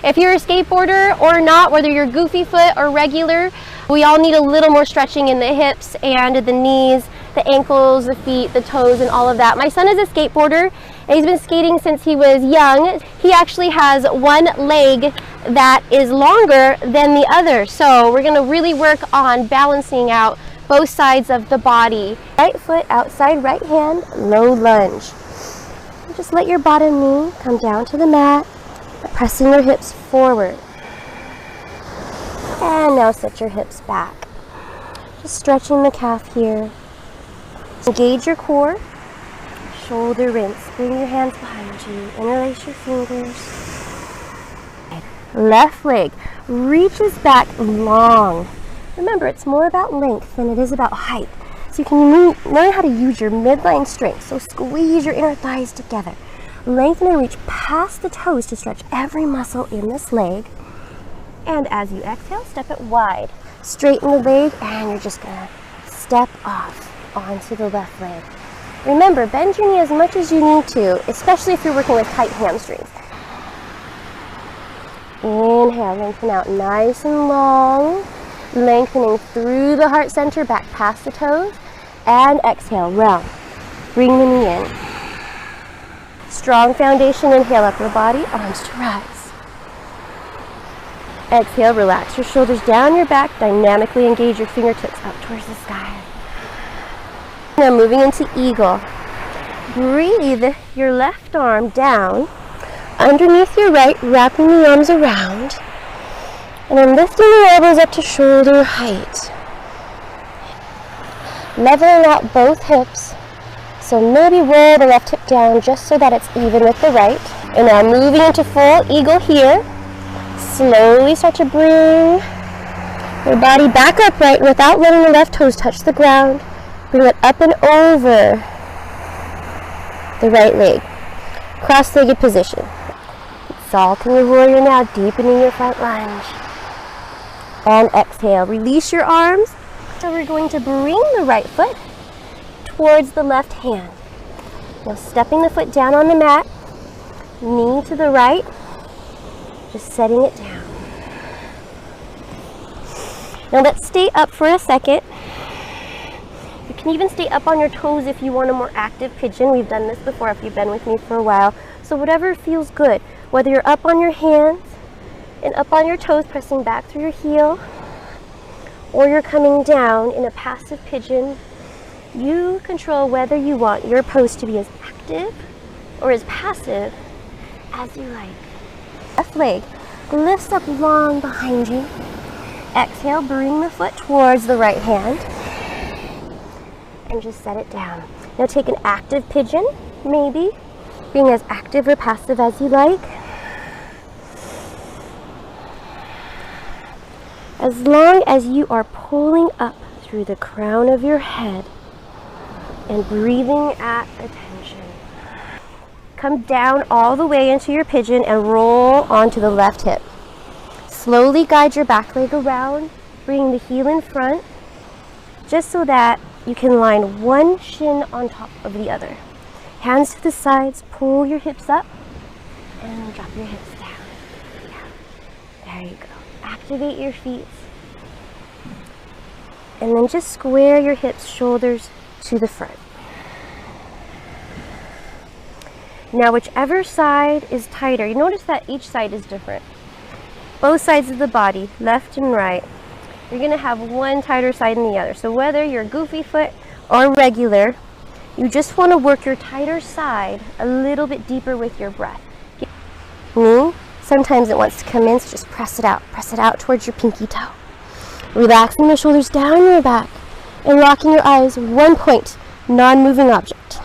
If you're a skateboarder or not, whether you're goofy foot or regular, we all need a little more stretching in the hips and the knees, the ankles, the feet, the toes, and all of that. My son is a skateboarder, and he's been skating since he was young. He actually has one leg that is longer than the other, so we're going to really work on balancing out both sides of the body. Right foot outside, right hand, low lunge. Just let your bottom knee come down to the mat, pressing your hips forward. And now set your hips back. Just stretching the calf here. Engage your core. Shoulder rinse. Bring your hands behind you. Interlace your fingers. Left leg reaches back long. Remember, it's more about length than it is about height. So you can learn how to use your midline strength. So squeeze your inner thighs together. Lengthen and reach past the toes to stretch every muscle in this leg. And as you exhale, step it wide. Straighten the leg, and you're just gonna step off onto the left leg. Remember, bend your knee as much as you need to, especially if you're working with tight hamstrings. Inhale, lengthen out nice and long, lengthening through the heart center, back past the toes, and exhale, round. Bring the knee in. Strong foundation, inhale, upper body, arms to rise. Exhale, relax your shoulders down your back, dynamically engage your fingertips up towards the sky. Now moving into eagle. Breathe your left arm down, underneath your right, wrapping the arms around, and then lifting the elbows up to shoulder height. Leveling out both hips, so maybe roll the left hip down just so that it's even with the right. And now moving into full eagle here. Slowly start to bring your body back upright without letting the left toes touch the ground. Bring it up and over the right leg. Cross-legged position. Exalting your warrior now, deepening your front lunge. And exhale, release your arms. So we're going to bring the right foot towards the left hand. Now stepping the foot down on the mat, knee to the right, just setting it down. Now let's stay up for a second. You can even stay up on your toes if you want a more active pigeon. We've done this before if you've been with me for a while. So whatever feels good, whether you're up on your hands and up on your toes, pressing back through your heel, or you're coming down in a passive pigeon, you control whether you want your pose to be as active or as passive as you like. Left leg lifts up long behind you. Exhale, bring the foot towards the right hand and just set it down. Now take an active pigeon, maybe being as active or passive as you like. As long as you are pulling up through the crown of your head and breathing at attention. Come down all the way into your pigeon and roll onto the left hip. Slowly guide your back leg around, bring the heel in front, just so that you can line one shin on top of the other. Hands to the sides, pull your hips up, and drop your hips down. Yeah. There you go. Activate your feet. And then just square your hips, shoulders to the front. Now whichever side is tighter, you notice that each side is different. Both sides of the body, left and right, you're going to have one tighter side than the other. So whether you're goofy foot or regular, you just want to work your tighter side a little bit deeper with your breath. Knee, sometimes it wants to come in, so just press it out towards your pinky toe. Relaxing the shoulders down your back and locking your eyes one point, non-moving object.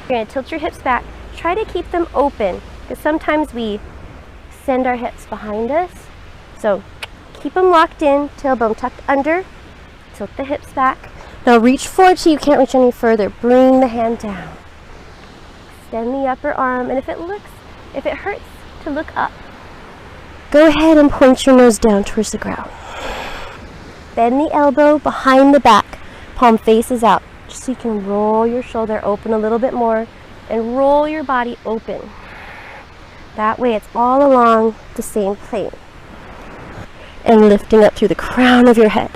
You're going to tilt your hips back. Try to keep them open because sometimes we send our hips behind us. So keep them locked in, tailbone tucked under, tilt the hips back. Now reach forward till you can't reach any further. Bring the hand down. Extend the upper arm, and if it hurts to look up, go ahead and point your nose down towards the ground. Bend the elbow behind the back, palm faces out, just so you can roll your shoulder open a little bit more and roll your body open. That way it's all along the same plane. And lifting up through the crown of your head.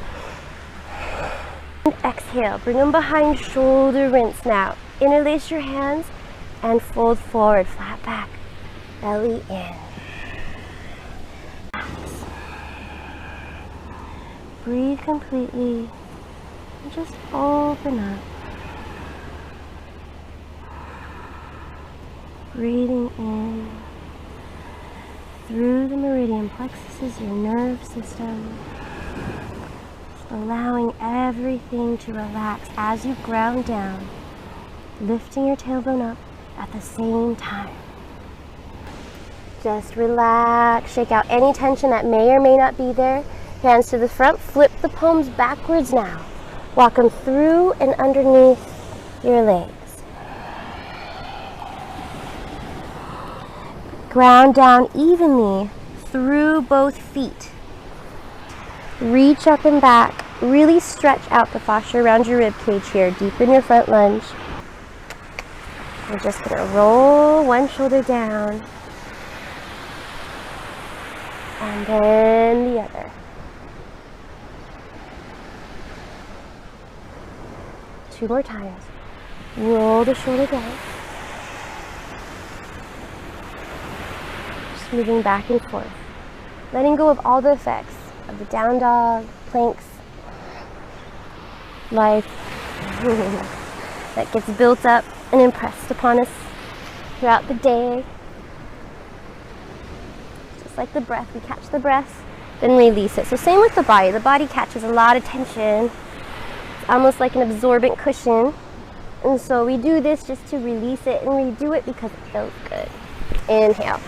And exhale, bring them behind, shoulder rinse now. Interlace your hands and fold forward, flat back, belly in. Relax. Breathe completely and just open up. Breathing in through the meridian plexuses, your nerve system. Just allowing everything to relax as you ground down, lifting your tailbone up at the same time. Just relax, shake out any tension that may or may not be there. Hands to the front, flip the palms backwards now. Walk them through and underneath your legs. Ground down evenly through both feet. Reach up and back. Really stretch out the fascia around your rib cage here. Deepen your front lunge. We're just going to roll one shoulder down. And then the other. Two more times. Roll the shoulder down. Just moving back and forth. Letting go of all the effects of the down dog, planks, life that gets built up and impressed upon us throughout the day. Just like the breath, we catch the breath, then release it. So same with the body. The body catches a lot of tension. It's almost like an absorbent cushion. And so we do this just to release it, and we do it because it feels good. Inhale.